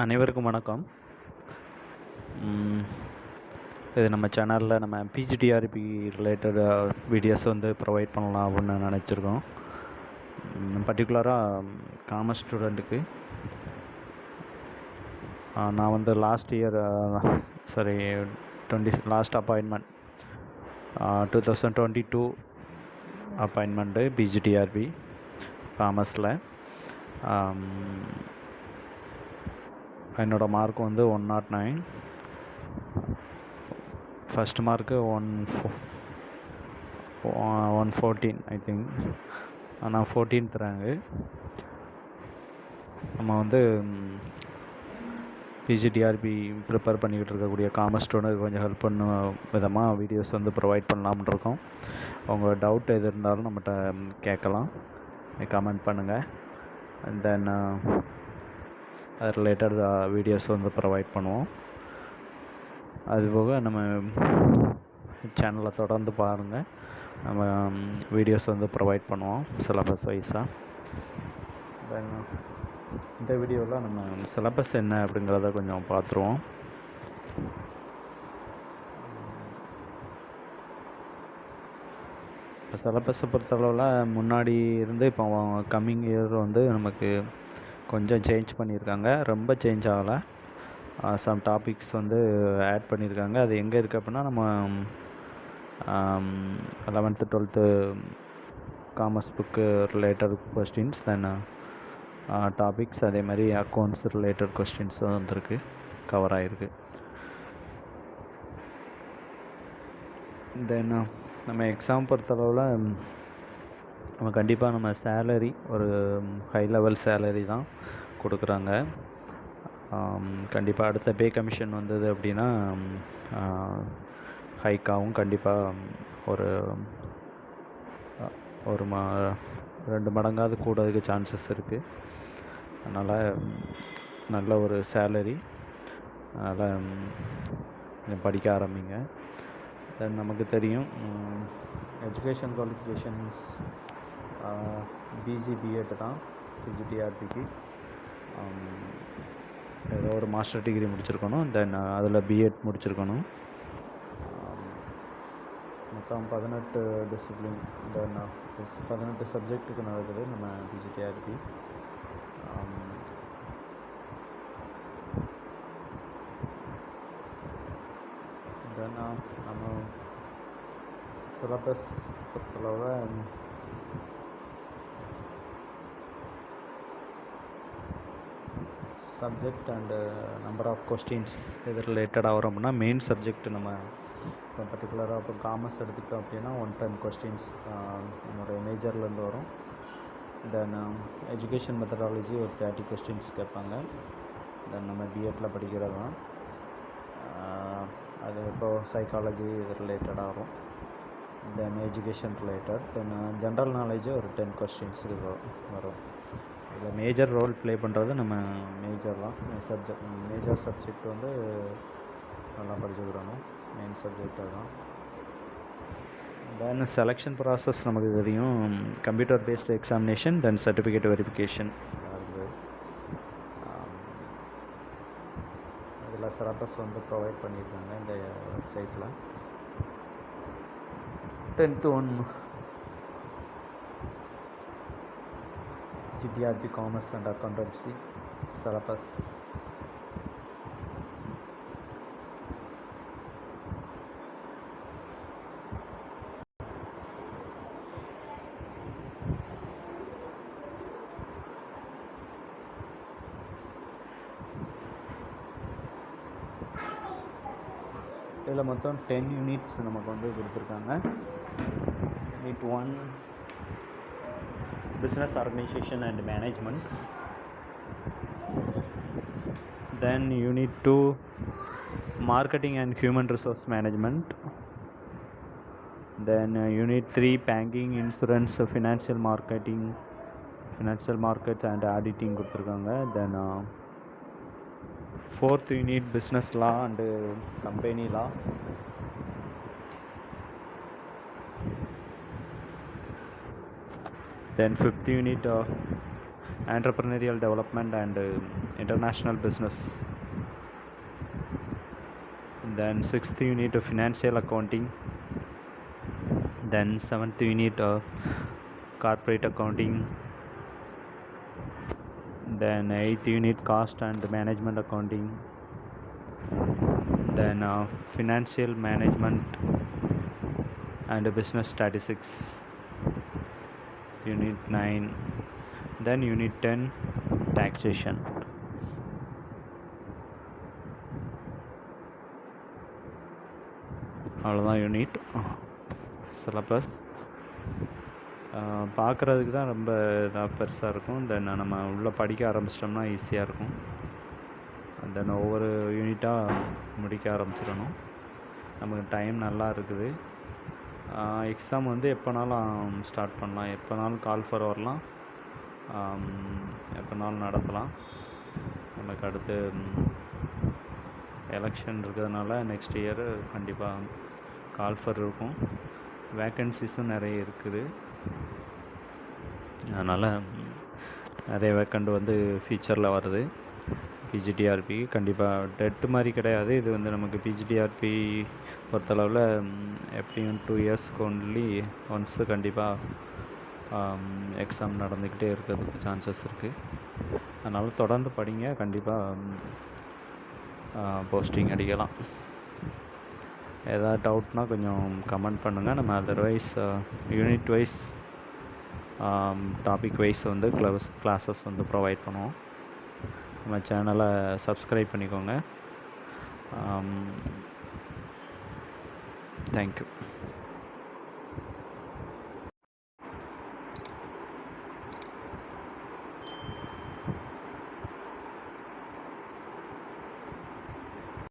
அனைவருக்கும் வணக்கம். இது நம்ம சேனலில் நம்ம பிஜிடிஆர்பி ரிலேட்டட் வீடியோஸ் வந்து ப்ரொவைட் பண்ணலாம் அப்படின்னு நினச்சிருக்கோம். பர்டிகுலராக காமர்ஸ் ஸ்டூடெண்ட்டுக்கு நான் வந்து லாஸ்ட் அப்பாயின்மெண்ட் 2022 அப்பாயின்மெண்ட்டு பிஜிடிஆர்பி காமர்ஸில். என்னோடய மார்க் வந்து 109, ஃபஸ்ட் மார்க்கு 114 ஐ திங்க். ஆனால் 14th ரேங்கு. நம்ம வந்து பிஜிடிஆர்பி ப்ரிப்பேர் பண்ணிக்கிட்டு இருக்கக்கூடிய காமர்ஸ் ஸ்டூடெண்ட் கொஞ்சம் ஹெல்ப் பண்ண விதமாக வீடியோஸ் வந்து ப்ரொவைட் பண்ணலாம்னு இருக்கோம். உங்கள் டவுட் எது இருந்தாலும் நம்மகிட்ட கேட்கலாம், கமெண்ட் பண்ணுங்கள். அண்ட் தென் அது ரிலேட்டட் வீடியோஸ் வந்து ப்ரொவைட் பண்ணுவோம். அதுபோக நம்ம சேனலை தொடர்ந்து பாருங்கள். நம்ம வீடியோஸ் வந்து ப்ரொவைட் பண்ணுவோம் சிலபஸ் வைஸாக. தென் இந்த வீடியோவில் நம்ம சிலபஸ் என்ன அப்படிங்கிறத கொஞ்சம் பார்த்துருவோம். இப்போ சிலபஸை பொறுத்தளவில் முன்னாடி இருந்து இப்போ கம்மிங் இயர் வந்து நமக்கு கொஞ்சம் சேஞ்ச் பண்ணியிருக்காங்க. ரொம்ப சேஞ்ச் ஆகலை. சம் டாபிக்ஸ் வந்து ஆட் பண்ணியிருக்காங்க. அது எங்கே இருக்குது அப்படின்னா நம்ம 11th 12th commerce book related questions, then topics, அதே மாதிரி அக்கௌண்ட்ஸ் ரிலேட்டட் கொஸ்டின்ஸ் வந்துருக்கு, கவர் ஆகிருக்கு. தென் நம்ம எக்ஸாம் பொறுத்தளவில் நம்ம கண்டிப்பாக நம்ம சேலரி ஒரு ஹை லெவல் சேலரி தான் கொடுக்குறாங்க. கண்டிப்பாக அடுத்த பே கமிஷன் வந்தது அப்படின்னா ஹைக்காகவும் கண்டிப்பாக ஒரு 2 மடங்காவது கூடதுக்கு சான்சஸ் இருக்குது. அதனால் நல்ல ஒரு சேலரி, அதனால் கொஞ்சம் படிக்க ஆரம்பிங்க. தென் நமக்கு தெரியும் எஜுகேஷன் குவாலிஃபிகேஷன்ஸ் பிஜி பிஎட் தான் பிஜிடிஆர்பிக்கு. ஏதோ ஒரு மாஸ்டர் டிகிரி முடிச்சிருக்கணும், தென் அதில் பிஎட் முடிச்சிருக்கணும். மொத்தம் 18 டிசிப்ளின், தென் 18 சப்ஜெக்ட்டுக்கு நடக்குது நம்ம பிஜிடிஆர்பி. தென் நம்ம சிலபஸ் பொறுத்தளவில் subject and number of questions இது ரிலேட்டடாக வரும் அப்படின்னா மெயின் சப்ஜெக்ட் நம்ம இப்போ பர்டிகுலராக இப்போ காமர்ஸ் எடுத்துக்கிட்டோம் அப்படின்னா 110 கொஸ்டின்ஸ் நம்மளுடைய மேஜர்லேருந்து வரும். தென் எஜுகேஷன் மெத்தடாலஜி ஒரு 30 கொஸ்டின்ஸ் கேட்பாங்க. தென் நம்ம பிஎட்டில் படிக்கிறது தான். அது இப்போது சைக்காலஜி இது ரிலேட்டடாக வரும். Then education related, then general knowledge ஒரு 10 கொஸ்டின்ஸ் வரும். இதில் மேஜர் ரோல் ப்ளே பண்ணுறது நம்ம மேஜர் தான். மேஜர் சப்ஜெக்ட் வந்து நல்லா படிச்சுக்கிறணும், மெயின் சப்ஜெக்ட் தான். தென் செலெக்ஷன் ப்ராசஸ் நமக்கு தெரியும், கம்ப்யூட்டர் பேஸ்டு எக்ஸாமினேஷன், தென் சர்டிஃபிகேட் வெரிஃபிகேஷன். இதில் சிலபஸ் வந்து ப்ரொவைட் பண்ணியிருக்காங்க இந்த வெப்சைட்டில். 10th GTRP Commerce and Accountancy syllabus. இதில் மொத்தம் 10 யூனிட்ஸ் நமக்கு வந்து கொடுத்துருக்காங்க. Unit 1 business organization and management, then unit 2 marketing and human resource management, then unit 3 banking, insurance, financial market and auditing கொடுத்துருக்காங்க. then 4th unit business law and company law, then 5th unit entrepreneurial development and international business. Then 6th unit of financial accounting. Then 7th unit corporate accounting. Then 8th unit cost and management accounting. Then financial management and business statistics, unit 9. Then unit 10 taxation. அவ்வளோதான் unit syllabus. பார்க்குறதுக்கு தான் ரொம்ப இதாக பெருசாக இருக்கும். தென் நம்ம உள்ளே படிக்க ஆரம்பிச்சிட்டோம்னா ஈஸியாக இருக்கும். தென் ஒவ்வொரு யூனிட்டாக முடிக்க ஆரம்பிச்சிடணும். நமக்கு டைம் நல்லா இருக்குது. எக்ஸாம் வந்து எப்போனாலும் ஸ்டார்ட் பண்ணலாம், எப்போனாலும் கால் ஃபார் வரலாம், எப்போனாலும் நடத்தலாம். நமக்கு அடுத்து எலெக்ஷன் இருக்கிறதுனால நெக்ஸ்ட் இயர் கண்டிப்பாக கால் ஃபார் இருக்கும். வேக்கன்சிஸும் நிறைய இருக்குது. அதனால் நிறைய வேக்கண்ட் வந்து ஃபியூச்சரில் வருது. பிஜிடிஆர்பி கண்டிப்பாக டெட்டு மாதிரி கிடையாது. இது வந்து நமக்கு பிஜிடிஆர்பி பொறுத்தளவில் எப்படியும் 2 இயர்ஸ்க்கு ஒன்ஸு கண்டிப்பாக எக்ஸாம் நடந்துக்கிட்டே இருக்கிறதுக்கு சான்சஸ் இருக்குது. அதனால் தொடர்ந்து படிங்க, கண்டிப்பாக போஸ்டிங் அடிக்கலாம். ஏதாவது டவுட்னால் கொஞ்சம் கமெண்ட் பண்ணுங்கள். நம்ம otherwise unit wise topic wise வந்து கிளாஸஸ் வந்து ப்ரொவைட் பண்ணுவோம். நம்ம சேனலை சப்ஸ்கிரைப் பண்ணிக்கோங்க. தேங்க்யூ.